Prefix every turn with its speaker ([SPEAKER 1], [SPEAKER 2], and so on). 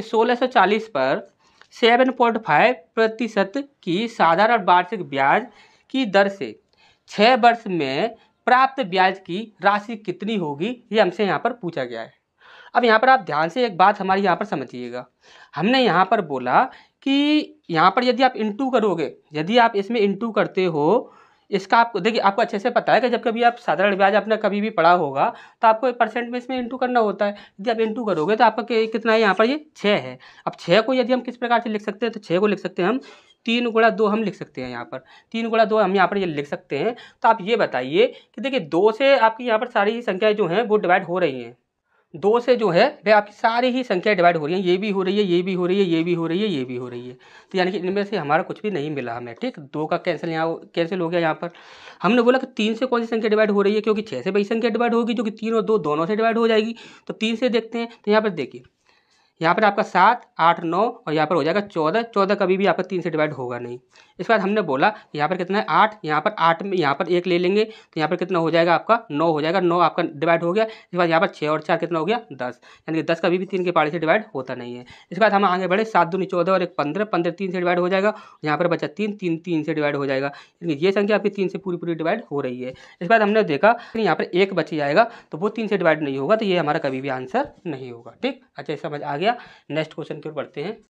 [SPEAKER 1] कि 1640 पर 7.5% की साधारण वार्षिक ब्याज की दर से 6 वर्ष में प्राप्त ब्याज की राशि कितनी होगी, ये हमसे यहाँ पर पूछा गया है। अब यहाँ पर आप ध्यान से एक बात हमारी यहाँ पर समझिएगा। हमने यहाँ पर बोला कि यहाँ पर यदि आप इंटू करोगे, यदि आप इसमें इंटू करते हो, इसका आपको देखिए, आपको अच्छे से पता है कि जब कभी आप साधारण ब्याज आपने कभी भी पढ़ा होगा तो आपको परसेंट में इसमें इंटू करना होता है। यदि आप इंटू करोगे तो आपका कितना है, यहाँ पर ये 6 है। अब 6 को यदि हम किस प्रकार से लिख सकते हैं, तो 6 को लिख सकते हैं हम 3 गुणा 2 हम लिख सकते हैं। यहाँ पर 3 गुणा 2 हम यहाँ पर ये लिख सकते हैं। तो आप ये बताइए कि देखिए 2 से आपकी यहाँ पर सारी ही संख्याएं जो हैं वो डिवाइड हो रही हैं। 2 से जो है वह आपकी सारी ही संख्या डिवाइड हो रही है, ये भी हो रही है, ये भी हो रही है, ये भी हो रही है, ये भी हो रही है। तो यानी कि इनमें से हमारा कुछ भी नहीं मिला हमें, ठीक। 2 का कैंसिल यहाँ कैंसिल हो गया। यहाँ पर हमने बोला कि 3 से कौन सी संख्या डिवाइड हो रही है, क्योंकि 6 से वही संख्या डिवाइड होगी जो कि 3 और 2 दोनों से डिवाइड हो जाएगी। तो 3 से देखते हैं। तो यहाँ पर देखिए, यहाँ पर आपका 7, 8, 9 और यहाँ पर हो जाएगा 14। 14 कभी भी आपका 3 से डिवाइड होगा नहीं। इसके बाद हमने बोला यहाँ पर कितना है 8, यहाँ पर 8 में यहाँ पर 1 ले लेंगे तो यहाँ पर कितना हो जाएगा आपका 9 हो जाएगा। 9 आपका डिवाइड हो गया। इसके बाद यहाँ पर 6 और 4 कितना हो गया 10, यानी कि 10 कभी भी 3 के पारी से डिवाइड होता नहीं है। इसके बाद हम आगे बढ़े, 7 दूनी 14 और 1 15, 15 3 से डिवाइड हो जाएगा। यहाँ पर बचा 3, 3 3 से डिवाइड हो जाएगा, यानी ये संख्या आपकी 3 से पूरी पूरी डिवाइड हो रही है। इसके बाद हमने देखा कि यहाँ पर 1 बच जाएगा तो वो 3 से डिवाइड नहीं होगा, तो ये हमारा कभी भी आंसर नहीं होगा, ठीक। अच्छा, समझ आ गया। नेक्स्ट क्वेश्चन की ओर बढ़ते हैं।